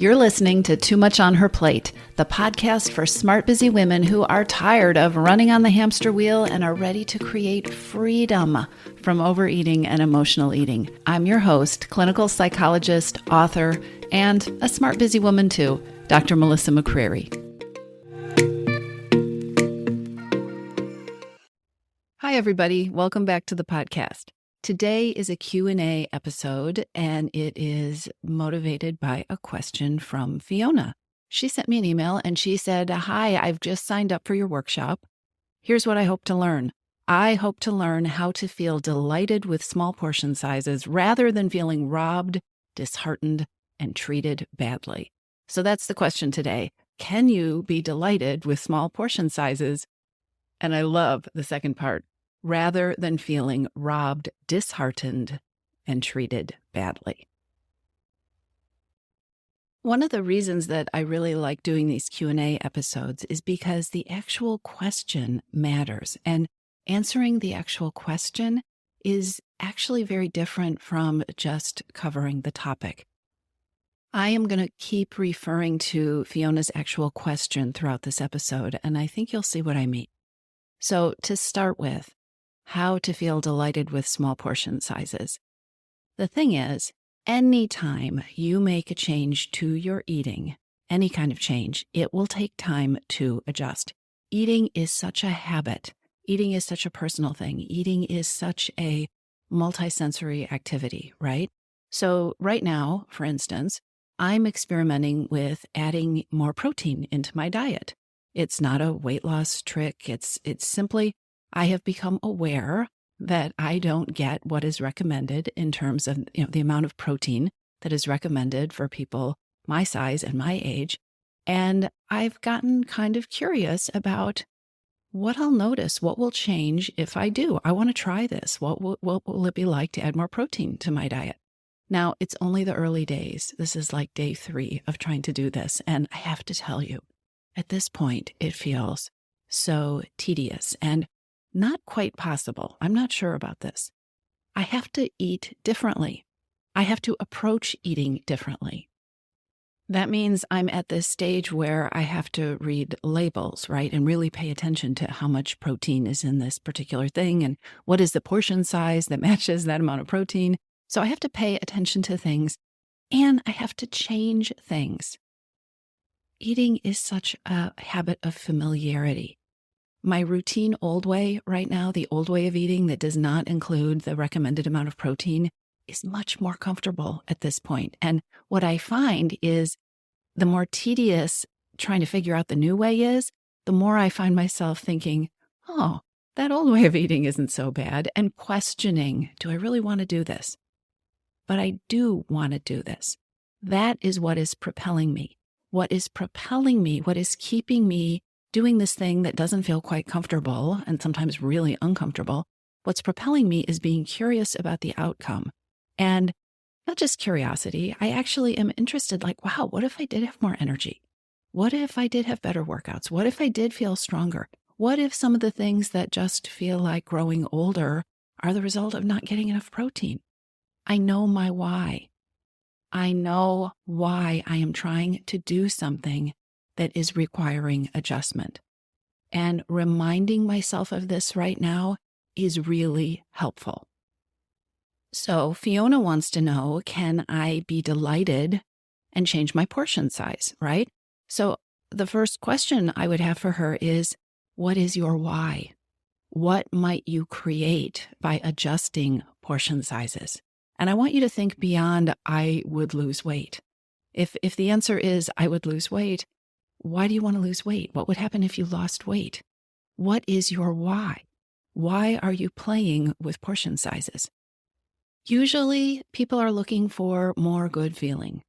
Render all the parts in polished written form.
You're listening to Too Much on Her Plate, the podcast for smart, busy women who are tired of running on the hamster wheel and are ready to create freedom from overeating and emotional eating. I'm your host, clinical psychologist, author, and a smart, busy woman too, Dr. Melissa McCreary. Hi, everybody. Welcome back to the podcast. Today is a Q&A episode, and it is motivated by a question from Fiona. She sent me an email, and she said, "Hi, I've just signed up for your workshop. Here's what I hope to learn. I hope to learn how to feel delighted with small portion sizes rather than feeling robbed, disheartened, and treated badly." So that's the question today. Can you be delighted with small portion sizes? And I love the second part. Rather than feeling robbed, disheartened, and treated badly. One of the reasons that I really like doing these Q&A episodes is because the actual question matters, and answering the actual question is actually very different from just covering the topic. I am going to keep referring to Fiona's actual question throughout this episode, and I think you'll see what I mean. So to start with, how to feel delighted with small portion sizes. The thing is, anytime you make a change to your eating, any kind of change, it will take time to adjust. Eating is such a habit. Eating is such a personal thing. Eating is such a multisensory activity, right? So right now, for instance, I'm experimenting with adding more protein into my diet. It's not a weight loss trick. It's simply I have become aware that I don't get what is recommended in terms of the amount of protein that is recommended for people my size and my age. And I've gotten kind of curious about what I'll notice, what will change if I do. I want to try this. What will it be like to add more protein to my diet? Now, it's only the early days. This is like day 3 of trying to do this. And I have to tell you, at this point, it feels so tedious and not quite possible. I'm not sure about this. I have to eat differently. I have to approach eating differently. That means I'm at this stage where I have to read labels, right? And really pay attention to how much protein is in this particular thing and what is the portion size that matches that amount of protein. So I have to pay attention to things and I have to change things. Eating is such a habit of familiarity. My routine old way right now, the old way of eating that does not include the recommended amount of protein, is much more comfortable at this point. And what I find is the more tedious trying to figure out the new way is, the more I find myself thinking, oh, that old way of eating isn't so bad, and questioning, do I really want to do this? But I do want to do this. That is what is propelling me. What is propelling me, what is keeping me doing this thing that doesn't feel quite comfortable and sometimes really uncomfortable, what's propelling me is being curious about the outcome. And not just curiosity, I actually am interested, like, wow, what if I did have more energy? What if I did have better workouts? What if I did feel stronger? What if some of the things that just feel like growing older are the result of not getting enough protein? I know my why. I know why I am trying to do something that is requiring adjustment. And reminding myself of this right now is really helpful. So Fiona wants to know, can I be delighted and change my portion size, right? So the first question I would have for her is, what is your why? What might you create by adjusting portion sizes? And I want you to think beyond, I would lose weight. If the answer is, I would lose weight, why do you want to lose weight? What would happen if you lost weight? What is your why? Why are you playing with portion sizes? Usually, people are looking for more good feeling,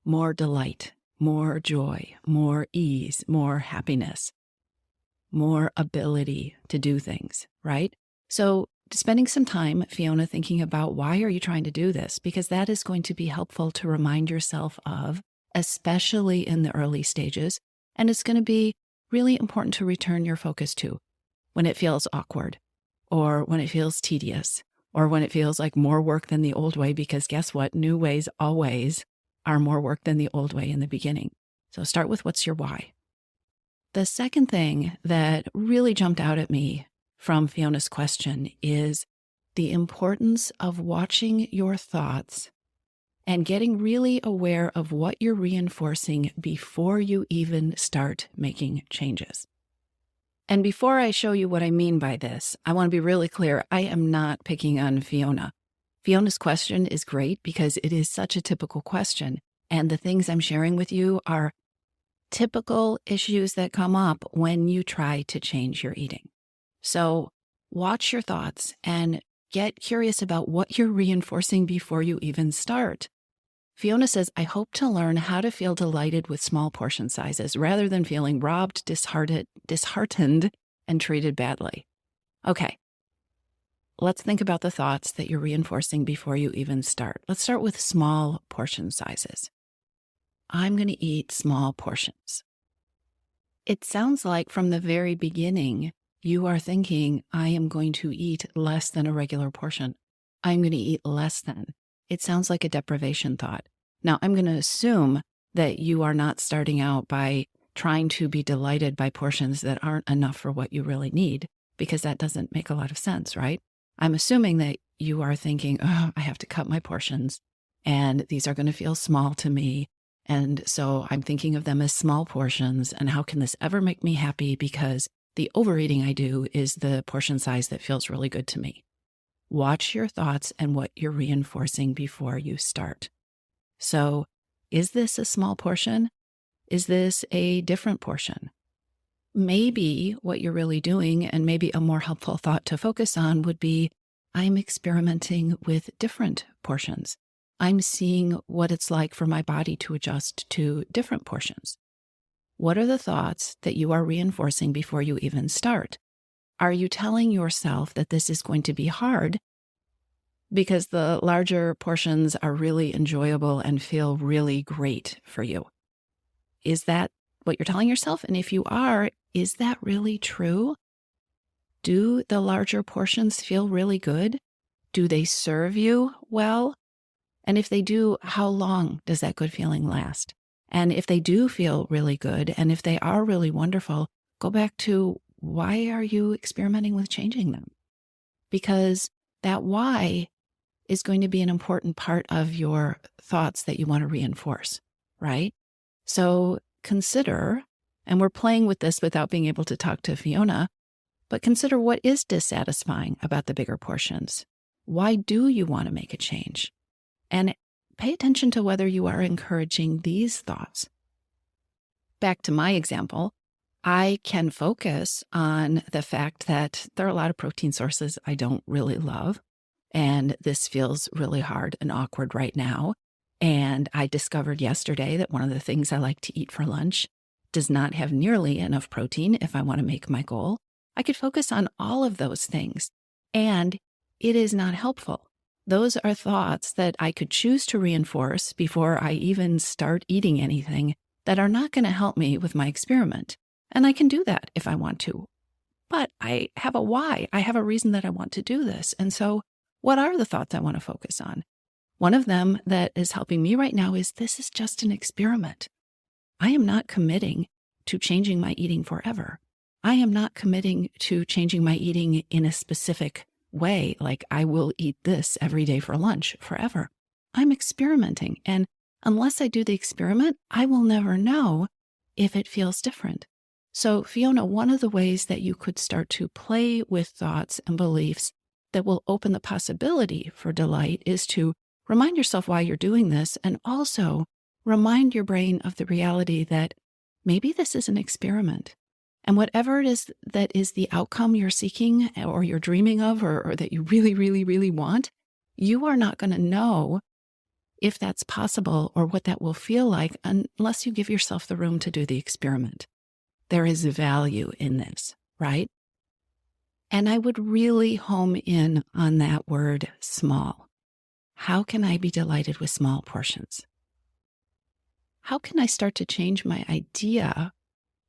more delight, more joy, more ease, more happiness, more ability to do things, right? So spending some time, Fiona, thinking about why are you trying to do this? Because that is going to be helpful to remind yourself of, especially in the early stages. And it's going to be really important to return your focus to when it feels awkward or when it feels tedious or when it feels like more work than the old way, because guess what? New ways always are more work than the old way in the beginning. So start with what's your why. The second thing that really jumped out at me from Fiona's question is the importance of watching your thoughts and getting really aware of what you're reinforcing before you even start making changes. And before I show you what I mean by this, I want to be really clear. I am not picking on Fiona. Fiona's question is great because it is such a typical question. And the things I'm sharing with you are typical issues that come up when you try to change your eating. So watch your thoughts and get curious about what you're reinforcing before you even start. Fiona says, I hope to learn how to feel delighted with small portion sizes rather than feeling robbed, disheartened, and treated badly. Okay, let's think about the thoughts that you're reinforcing before you even start. Let's start with small portion sizes. I'm going to eat small portions. It sounds like from the very beginning, you are thinking, I am going to eat less than a regular portion. I'm going to eat less than. It sounds like a deprivation thought. Now, I'm going to assume that you are not starting out by trying to be delighted by portions that aren't enough for what you really need, because that doesn't make a lot of sense, right? I'm assuming that you are thinking, oh, I have to cut my portions, and these are going to feel small to me. And so I'm thinking of them as small portions, and how can this ever make me happy? Because the overeating I do is the portion size that feels really good to me. Watch your thoughts and what you're reinforcing before you start. So, is this a small portion? Is this a different portion? Maybe what you're really doing, and maybe a more helpful thought to focus on, would be, I'm experimenting with different portions. I'm seeing what it's like for my body to adjust to different portions. What are the thoughts that you are reinforcing before you even start? Are you telling yourself that this is going to be hard because the larger portions are really enjoyable and feel really great for you? Is that what you're telling yourself? And if you are, is that really true? Do the larger portions feel really good? Do they serve you well? And if they do, how long does that good feeling last? And if they do feel really good, and if they are really wonderful, go back to, why are you experimenting with changing them? Because that why is going to be an important part of your thoughts that you want to reinforce, right? So consider, and we're playing with this without being able to talk to Fiona, but consider what is dissatisfying about the bigger portions. Why do you want to make a change? And pay attention to whether you are encouraging these thoughts. Back to my example, I can focus on the fact that there are a lot of protein sources I don't really love, and this feels really hard and awkward right now. And I discovered yesterday that one of the things I like to eat for lunch does not have nearly enough protein if I want to make my goal. I could focus on all of those things, and it is not helpful. Those are thoughts that I could choose to reinforce before I even start eating anything that are not going to help me with my experiment. And I can do that if I want to. But I have a why. I have a reason that I want to do this. And so what are the thoughts I want to focus on? One of them that is helping me right now is, this is just an experiment. I am not committing to changing my eating forever. I am not committing to changing my eating in a specific way, like I will eat this every day for lunch forever. I'm experimenting, and unless I do the experiment, I will never know if it feels different. So Fiona, one of the ways that you could start to play with thoughts and beliefs that will open the possibility for delight is to remind yourself why you're doing this, and also remind your brain of the reality that maybe this is an experiment. And whatever it is that is the outcome you're seeking or you're dreaming of, or that you really, really, really want, you are not going to know if that's possible or what that will feel like unless you give yourself the room to do the experiment. There is value in this, right? And I would really home in on that word small. How can I be delighted with small portions? How can I start to change my idea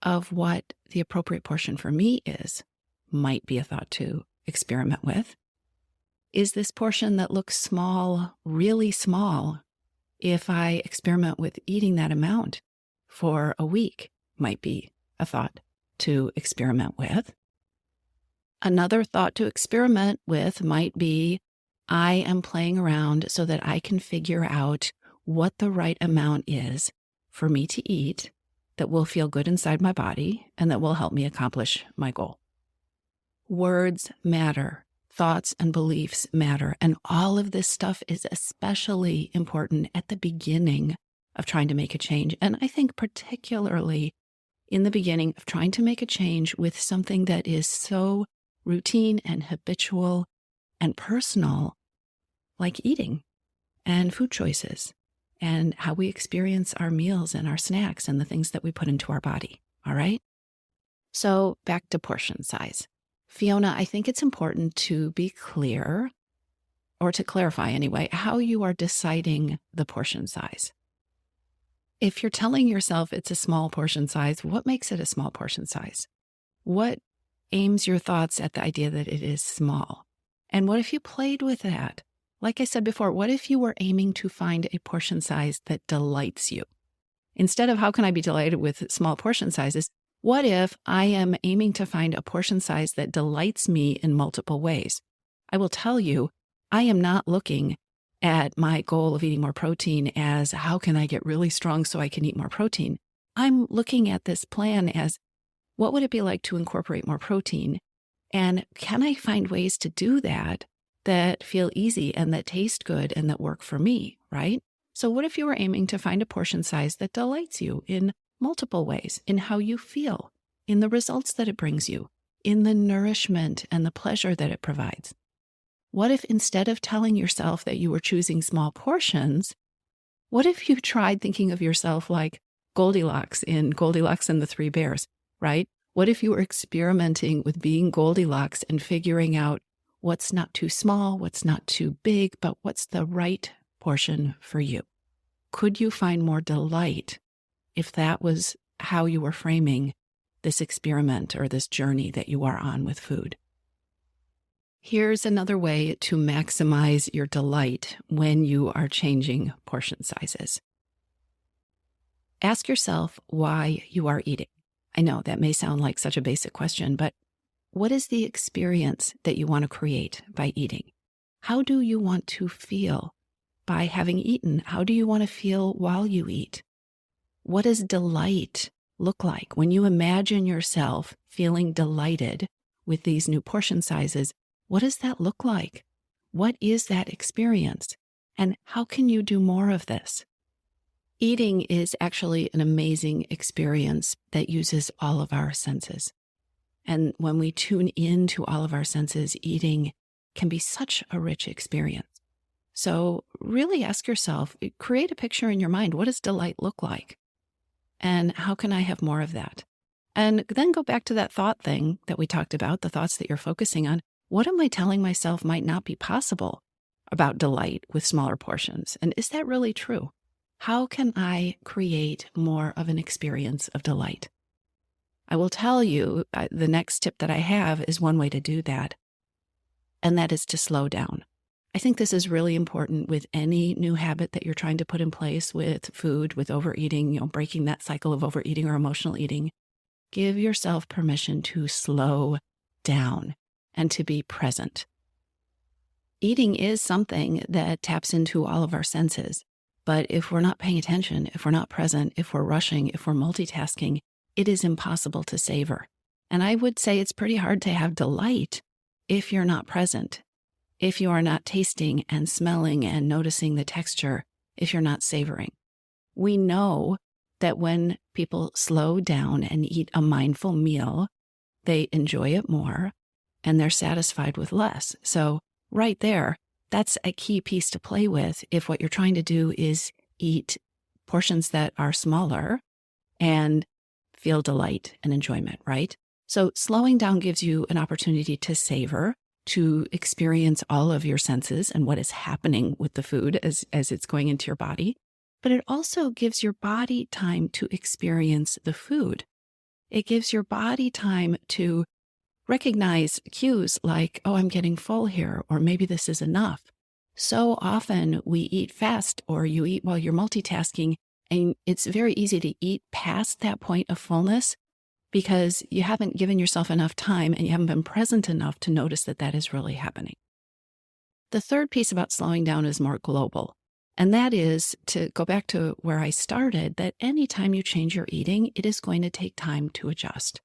of what the appropriate portion for me is? Might be a thought to experiment with. Is this portion that looks small, really small, if I experiment with eating that amount for a week? Might be a thought to experiment with. Another thought to experiment with might be, I am playing around so that I can figure out what the right amount is for me to eat that will feel good inside my body and that will help me accomplish my goal. Words matter. Thoughts and beliefs matter. And all of this stuff is especially important at the beginning of trying to make a change. And I think particularly in the beginning of trying to make a change with something that is so routine and habitual and personal, like eating and food choices and how we experience our meals and our snacks and the things that we put into our body. All right? So back to portion size. Fiona, I think it's important to be clear, or to clarify anyway, how you are deciding the portion size. If you're telling yourself it's a small portion size, what makes it a small portion size? What aims your thoughts at the idea that it is small? And what if you played with that? Like I said before, what if you were aiming to find a portion size that delights you? Instead of how can I be delighted with small portion sizes, what if I am aiming to find a portion size that delights me in multiple ways? I will tell you, I am not looking at my goal of eating more protein as how can I get really strong so I can eat more protein? I'm looking at this plan as what would it be like to incorporate more protein? And can I find ways to do that that feel easy and that taste good and that work for me, right? So what if you were aiming to find a portion size that delights you in multiple ways, in how you feel, in the results that it brings you, in the nourishment and the pleasure that it provides? What if instead of telling yourself that you were choosing small portions, what if you tried thinking of yourself like Goldilocks in Goldilocks and the Three Bears, right? What if you were experimenting with being Goldilocks and figuring out what's not too small, what's not too big, but what's the right portion for you? Could you find more delight if that was how you were framing this experiment or this journey that you are on with food? Here's another way to maximize your delight when you are changing portion sizes. Ask yourself why you are eating. I know that may sound like such a basic question, but what is the experience that you want to create by eating? How do you want to feel by having eaten? How do you want to feel while you eat? What does delight look like? When you imagine yourself feeling delighted with these new portion sizes, what does that look like? What is that experience? And how can you do more of this? Eating is actually an amazing experience that uses all of our senses. And when we tune into all of our senses, eating can be such a rich experience. So really ask yourself, create a picture in your mind. What does delight look like? And how can I have more of that? And then go back to that thought thing that we talked about, the thoughts that you're focusing on. What am I telling myself might not be possible about delight with smaller portions? And is that really true? How can I create more of an experience of delight? I will tell you, the next tip that I have is one way to do that, and that is to slow down. I think this is really important with any new habit that you're trying to put in place with food, with overeating, breaking that cycle of overeating or emotional eating. Give yourself permission to slow down and to be present. Eating is something that taps into all of our senses, but if we're not paying attention, if we're not present, if we're rushing, if we're multitasking, it is impossible to savor. And I would say it's pretty hard to have delight if you're not present, if you are not tasting and smelling and noticing the texture, if you're not savoring. We know that when people slow down and eat a mindful meal, they enjoy it more and they're satisfied with less. So right there, that's a key piece to play with if what you're trying to do is eat portions that are smaller and feel delight and enjoyment, right? So slowing down gives you an opportunity to savor, to experience all of your senses and what is happening with the food as it's going into your body. But it also gives your body time to experience the food. It gives your body time to recognize cues like, oh, I'm getting full here, or maybe this is enough. So often we eat fast, or you eat while you're multitasking, and it's very easy to eat past that point of fullness because you haven't given yourself enough time and you haven't been present enough to notice that that is really happening. The third piece about slowing down is more global. And that is to go back to where I started, that anytime you change your eating, it is going to take time to adjust.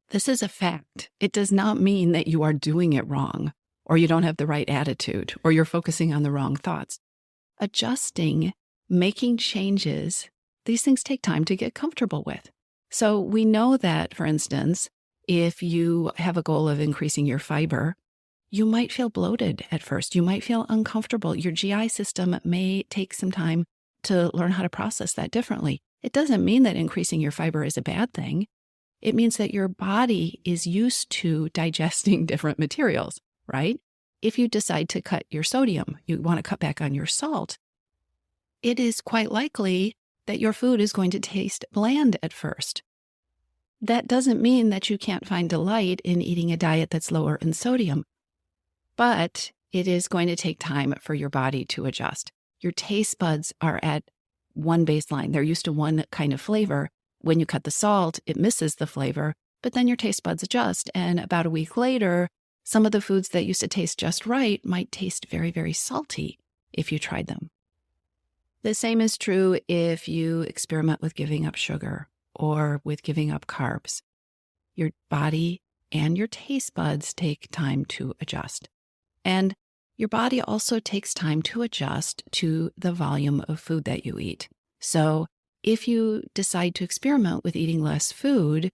This is a fact. It does not mean that you are doing it wrong, or you don't have the right attitude, or you're focusing on the wrong thoughts. Adjusting, making changes, these things take time to get comfortable with. So we know that, for instance, if you have a goal of increasing your fiber, you might feel bloated at first. You might feel uncomfortable. Your GI system may take some time to learn how to process that differently. It doesn't mean that increasing your fiber is a bad thing. It means that your body is used to digesting different materials, right? If you decide to cut your sodium, you want to cut back on your salt, it is quite likely that your food is going to taste bland at first. That doesn't mean that you can't find delight in eating a diet that's lower in sodium, but it is going to take time for your body to adjust. Your taste buds are at one baseline. They're used to one kind of flavor. When you cut the salt, it misses the flavor, but then your taste buds adjust. And about a week later, some of the foods that used to taste just right might taste very, very salty if you tried them. The same is true if you experiment with giving up sugar or with giving up carbs. Your body and your taste buds take time to adjust. And your body also takes time to adjust to the volume of food that you eat. So if you decide to experiment with eating less food,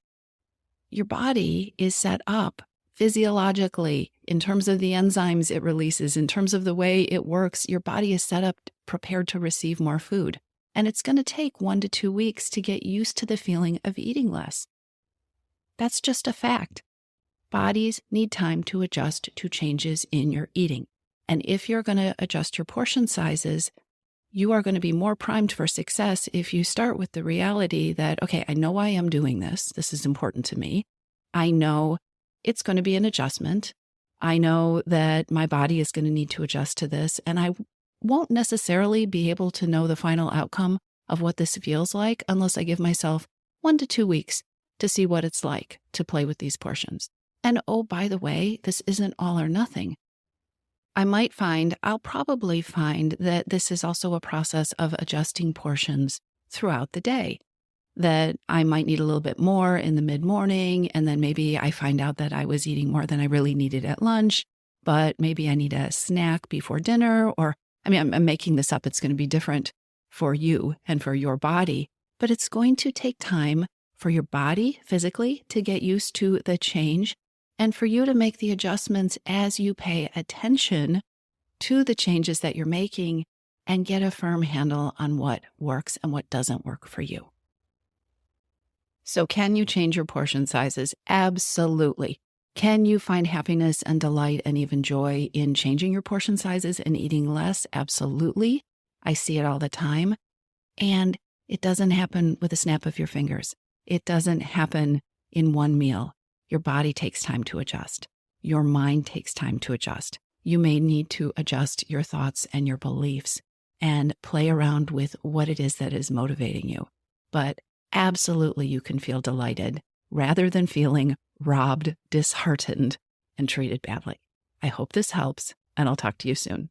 your body is set up physiologically, in terms of the enzymes it releases, in terms of the way it works, your body is set up prepared to receive more food. And it's going to take 1 to 2 weeks to get used to the feeling of eating less. That's just a fact. Bodies need time to adjust to changes in your eating. And if you're going to adjust your portion sizes, you are going to be more primed for success if you start with the reality that, okay, I know why I'm doing this. This is important to me. I know it's going to be an adjustment. I know that my body is going to need to adjust to this, and I won't necessarily be able to know the final outcome of what this feels like unless I give myself 1 to 2 weeks to see what it's like to play with these portions. And oh, by the way, this isn't all or nothing. I'll probably find that this is also a process of adjusting portions throughout the day. That I might need a little bit more in the mid-morning, and then maybe I find out that I was eating more than I really needed at lunch, but maybe I need a snack before dinner, or, I'm making this up. It's going to be different for you and for your body, but it's going to take time for your body physically to get used to the change and for you to make the adjustments as you pay attention to the changes that you're making and get a firm handle on what works and what doesn't work for you. So can you change your portion sizes? Absolutely. Can you find happiness and delight and even joy in changing your portion sizes and eating less? Absolutely. I see it all the time. And it doesn't happen with a snap of your fingers. It doesn't happen in one meal. Your body takes time to adjust. Your mind takes time to adjust. You may need to adjust your thoughts and your beliefs and play around with what it is that is motivating you. But absolutely, you can feel delighted rather than feeling robbed, disheartened, and treated badly. I hope this helps, and I'll talk to you soon.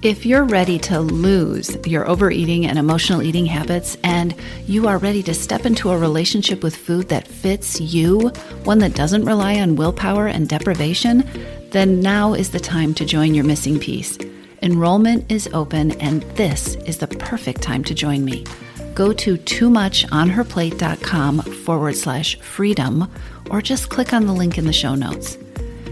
If you're ready to lose your overeating and emotional eating habits, and you are ready to step into a relationship with food that fits you, one that doesn't rely on willpower and deprivation, then now is the time to join your missing piece. Enrollment is open, and this is the perfect time to join me. Go to toomuchonherplate.com/freedom, or just click on the link in the show notes.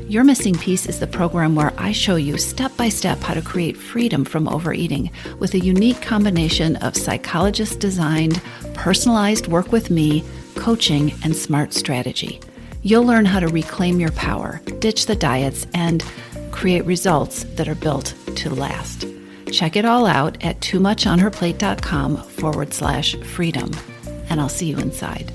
Your Missing Piece is the program where I show you step-by-step how to create freedom from overeating with a unique combination of psychologist-designed, personalized work with me, coaching, and smart strategy. You'll learn how to reclaim your power, ditch the diets, and create results that are built to last. Check it all out at toomuchonherplate.com/freedom, and I'll see you inside.